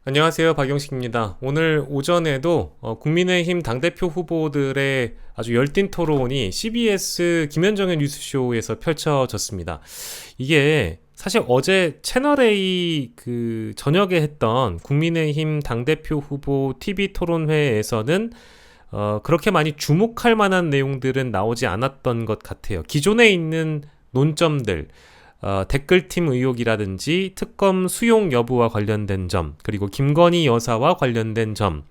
안녕하세요. 박영식입니다. 오늘 오전에도 국민의힘 당대표 후보들의 아주 열띤 토론이 CBS 김현정의 뉴스쇼에서 펼쳐졌습니다. 이게 사실 어제 채널A 저녁에 했던 국민의힘 당대표 후보 TV 토론회에서는 그렇게 많이 주목할 만한 내용들은 나오지 않았던 것 같아요. 기존에 있는 논점들, 댓글팀 의혹이라든지 특검 수용 여부와 관련된 점, 그리고 김건희 여사와 관련된 점,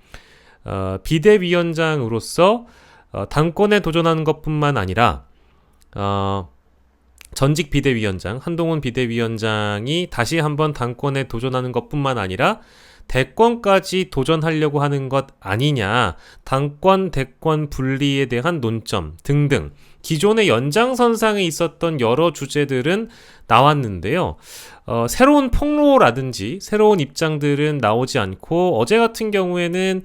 비대위원장으로서 당권에 도전하는 것뿐만 아니라 전직 비대위원장, 한동훈 비대위원장이 다시 한번 당권에 도전하는 것뿐만 아니라 대권까지 도전하려고 하는 것 아니냐, 당권, 대권 분리에 대한 논점 등등 기존의 연장선상에 있었던 여러 주제들은 나왔는데요. 새로운 폭로라든지 새로운 입장들은 나오지 않고 어제 같은 경우에는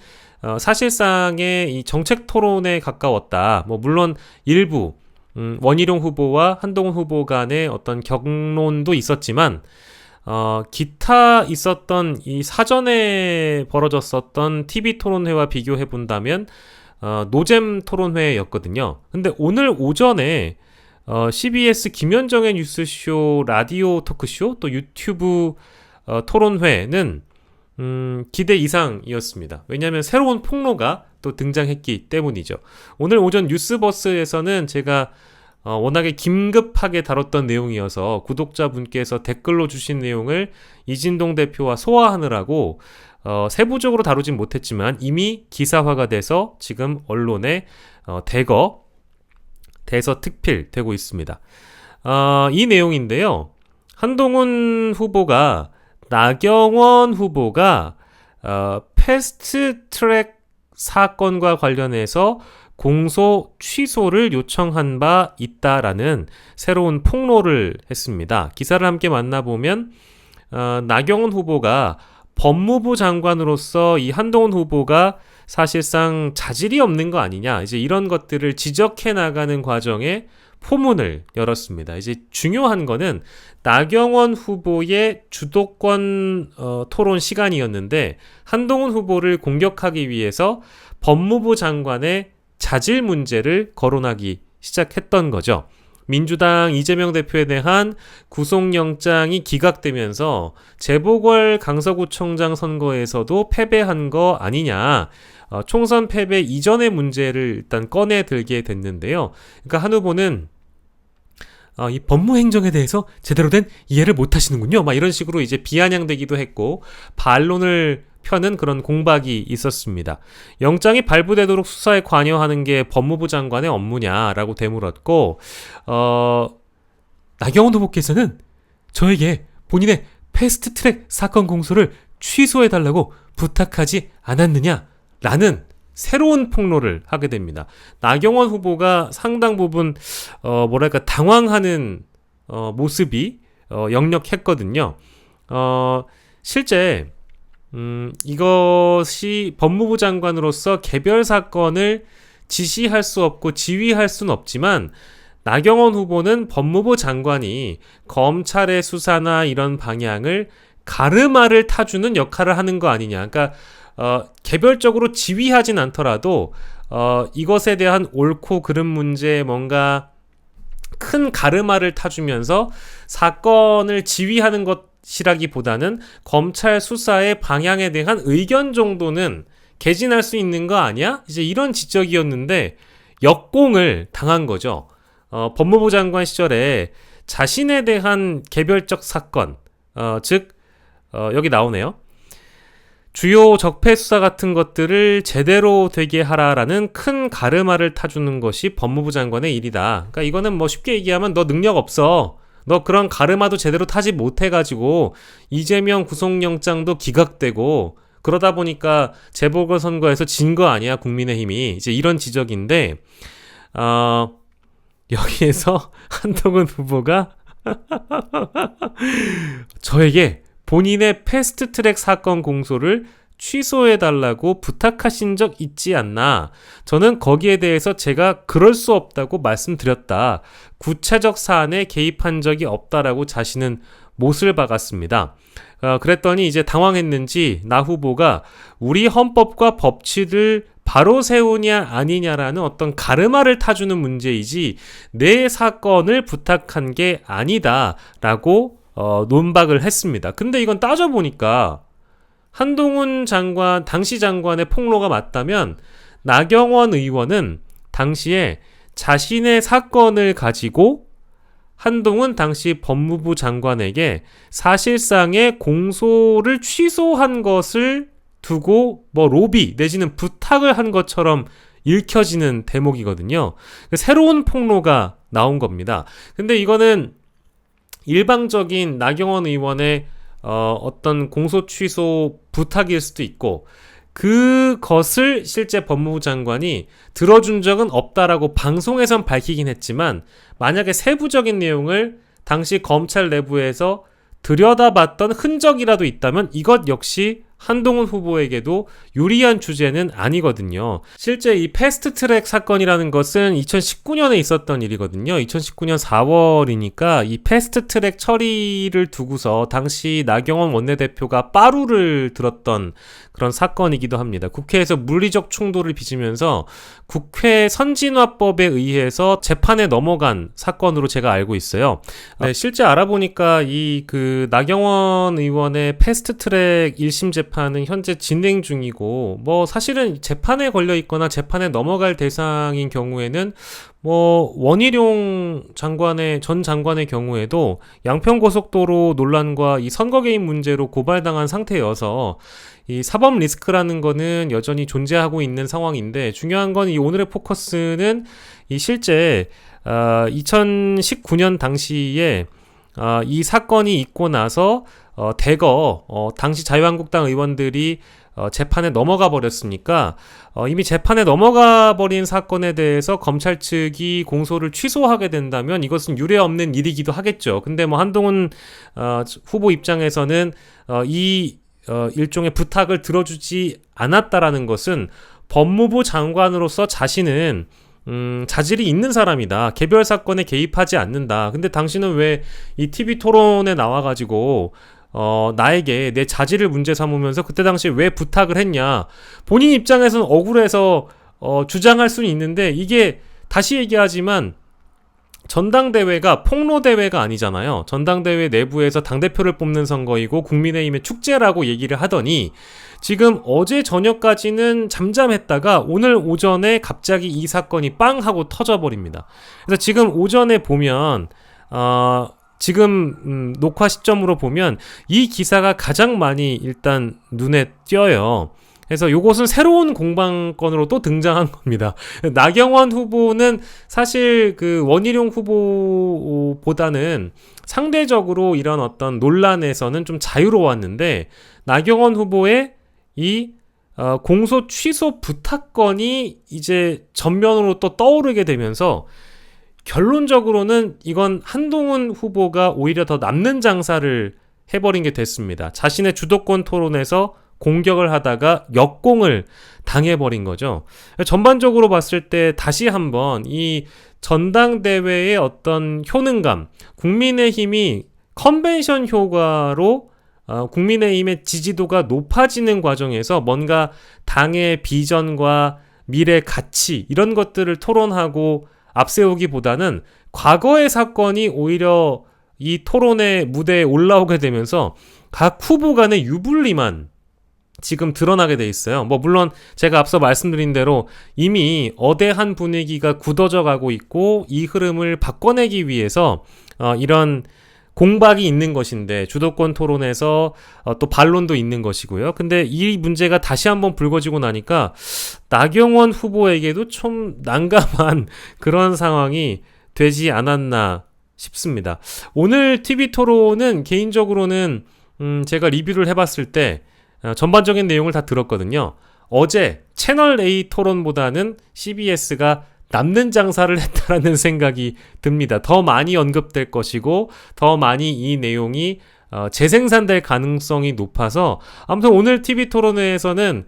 사실상의 이 정책 토론에 가까웠다. 물론 일부 원희룡 후보와 한동훈 후보 간의 어떤 격론도 있었지만 기타 있었던 이 사전에 벌어졌었던 TV 토론회와 비교해 본다면 노잼 토론회였거든요. 근데 오늘 오전에 CBS 김현정의 뉴스쇼 라디오 토크쇼 또 유튜브 토론회는 기대 이상이었습니다. 왜냐하면 새로운 폭로가 또 등장했기 때문이죠. 오늘 오전 뉴스버스에서는 제가 워낙에 긴급하게 다뤘던 내용이어서 구독자분께서 댓글로 주신 내용을 이진동 대표와 소화하느라고 세부적으로 다루진 못했지만 이미 기사화가 돼서 지금 언론에 대서특필되고 있습니다. 이 내용인데요. 한동훈 후보가 나경원 후보가 패스트트랙 사건과 관련해서 공소 취소를 요청한 바 있다라는 새로운 폭로를 했습니다. 기사를 함께 만나보면 나경원 후보가 법무부 장관으로서 이 한동훈 후보가 사실상 자질이 없는 거 아니냐, 이제 이런 것들을 지적해 나가는 과정에 포문을 열었습니다. 이제 중요한 거는 나경원 후보의 주도권 토론 시간이었는데 한동훈 후보를 공격하기 위해서 법무부 장관의 자질 문제를 거론하기 시작했던 거죠. 민주당 이재명 대표에 대한 구속영장이 기각되면서 재보궐 강서구청장 선거에서도 패배한 거 아니냐, 총선 패배 이전의 문제를 일단 꺼내 들게 됐는데요. 그러니까 한 후보는 이 법무행정에 대해서 제대로 된 이해를 못 하시는군요. 이런 식으로 이제 비아냥대기도 했고 반론을 펴는 그런 공박이 있었습니다. 영장이 발부되도록 수사에 관여하는 게 법무부 장관의 업무냐라고 되물었고 나경원 후보께서는 저에게 본인의 패스트트랙 사건 공소를 취소해달라고 부탁하지 않았느냐라는 새로운 폭로를 하게 됩니다. 나경원 후보가 상당 부분 당황하는 모습이 역력했거든요. 실제 이것이 법무부 장관으로서 개별 사건을 지시할 수 없고 지휘할 수는 없지만 나경원 후보는 법무부 장관이 검찰의 수사나 이런 방향을 가르마를 타주는 역할을 하는 거 아니냐. 그러니까 개별적으로 지휘하진 않더라도 이것에 대한 옳고 그른 문제에 뭔가 큰 가르마를 타주면서 사건을 지휘하는 것이라기보다는 검찰 수사의 방향에 대한 의견 정도는 개진할 수 있는 거 아니야? 이제 이런 지적이었는데 역공을 당한 거죠. 법무부 장관 시절에 자신에 대한 개별적 사건, 즉 여기 나오네요. 주요 적폐 수사 같은 것들을 제대로 되게 하라라는 큰 가르마를 타주는 것이 법무부 장관의 일이다. 그러니까 이거는 쉽게 얘기하면 너 능력 없어. 너 그런 가르마도 제대로 타지 못해가지고 이재명 구속영장도 기각되고 그러다 보니까 재보궐선거에서 진 거 아니야 국민의힘이. 이제 이런 지적인데 여기에서 한동훈 후보가 저에게 본인의 패스트트랙 사건 공소를 취소해달라고 부탁하신 적 있지 않나? 저는 거기에 대해서 제가 그럴 수 없다고 말씀드렸다. 구체적 사안에 개입한 적이 없다라고 자신은 못을 박았습니다. 그랬더니 이제 당황했는지 나 후보가 우리 헌법과 법치를 바로 세우냐 아니냐라는 어떤 가르마를 타주는 문제이지 내 사건을 부탁한 게 아니다라고 논박을 했습니다. 근데 이건 따져보니까 한동훈 장관, 당시 장관의 폭로가 맞다면 나경원 의원은 당시에 자신의 사건을 가지고 한동훈 당시 법무부 장관에게 사실상의 공소를 취소한 것을 두고 로비 내지는 부탁을 한 것처럼 읽혀지는 대목이거든요. 새로운 폭로가 나온 겁니다. 근데 이거는 일방적인 나경원 의원의 어떤 공소 취소 부탁일 수도 있고 그것을 실제 법무부 장관이 들어준 적은 없다라고 방송에선 밝히긴 했지만 만약에 세부적인 내용을 당시 검찰 내부에서 들여다봤던 흔적이라도 있다면 이것 역시 한동훈 후보에게도 유리한 주제는 아니거든요. 실제 이 패스트트랙 사건이라는 것은 2019년에 있었던 일이거든요. 2019년 4월이니까 이 패스트트랙 처리를 두고서 당시 나경원 원내대표가 빠루를 들었던 그런 사건이기도 합니다. 국회에서 물리적 충돌을 빚으면서 국회 선진화법에 의해서 재판에 넘어간 사건으로 제가 알고 있어요. 네, 실제 알아보니까 나경원 의원의 패스트트랙 1심 재판은 현재 진행 중이고 사실은 재판에 걸려 있거나 재판에 넘어갈 대상인 경우에는 원희룡 전 장관의 경우에도 양평고속도로 논란과 이 선거 개입 문제로 고발당한 상태여서 이 사법 리스크라는 거는 여전히 존재하고 있는 상황인데 중요한 건 이 오늘의 포커스는 이 실제 2019년 당시에 이 사건이 있고 나서 대거 당시 자유한국당 의원들이 재판에 넘어가 버렸으니까 이미 재판에 넘어가 버린 사건에 대해서 검찰 측이 공소를 취소하게 된다면 이것은 유례없는 일이기도 하겠죠. 근데 한동훈 후보 입장에서는 일종의 부탁을 들어주지 않았다라는 것은 법무부 장관으로서 자신은 자질이 있는 사람이다. 개별 사건에 개입하지 않는다. 근데 당신은 왜 이 TV 토론에 나와가지고 나에게 내 자질을 문제 삼으면서 그때 당시에 왜 부탁을 했냐. 본인 입장에서는 억울해서 주장할 수는 있는데 이게 다시 얘기하지만 전당대회가 폭로대회가 아니잖아요. 전당대회 내부에서 당대표를 뽑는 선거이고 국민의힘의 축제라고 얘기를 하더니 지금 어제 저녁까지는 잠잠했다가 오늘 오전에 갑자기 이 사건이 빵 하고 터져버립니다. 그래서 지금 오전에 보면 지금 녹화 시점으로 보면 이 기사가 가장 많이 일단 눈에 띄어요. 그래서 요것은 새로운 공방건으로 또 등장한 겁니다. 나경원 후보는 사실 원희룡 후보보다는 상대적으로 이런 어떤 논란에서는 좀 자유로웠는데 나경원 후보의 이 공소 취소 부탁건이 이제 전면으로 또 떠오르게 되면서 결론적으로는 이건 한동훈 후보가 오히려 더 남는 장사를 해버린 게 됐습니다. 자신의 주도권 토론에서 공격을 하다가 역공을 당해버린 거죠. 전반적으로 봤을 때 다시 한번 이 전당대회의 어떤 효능감, 국민의힘이 컨벤션 효과로 국민의힘의 지지도가 높아지는 과정에서 뭔가 당의 비전과 미래 가치 이런 것들을 토론하고 앞세우기보다는 과거의 사건이 오히려 이 토론의 무대에 올라오게 되면서 각 후보 간의 유불리만 지금 드러나게 돼 있어요. 물론 제가 앞서 말씀드린 대로 이미 어대한 분위기가 굳어져 가고 있고 이 흐름을 바꿔내기 위해서 이런 공박이 있는 것인데 주도권 토론에서 또 반론도 있는 것이고요. 근데 이 문제가 다시 한번 불거지고 나니까 나경원 후보에게도 좀 난감한 그런 상황이 되지 않았나 싶습니다. 오늘 TV 토론은 개인적으로는 제가 리뷰를 해봤을 때 전반적인 내용을 다 들었거든요. 어제 채널A 토론보다는 CBS가 남는 장사를 했다라는 생각이 듭니다. 더 많이 언급될 것이고 더 많이 이 내용이 재생산될 가능성이 높아서 아무튼 오늘 TV 토론회에서는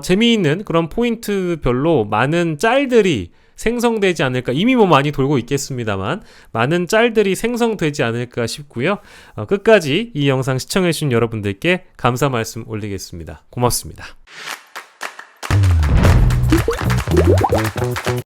재미있는 그런 포인트별로 많은 짤들이 생성되지 않을까, 이미 뭐 많이 돌고 있겠습니다만 많은 짤들이 생성되지 않을까 싶고요. 끝까지 이 영상 시청해주신 여러분들께 감사 말씀 올리겠습니다. 고맙습니다.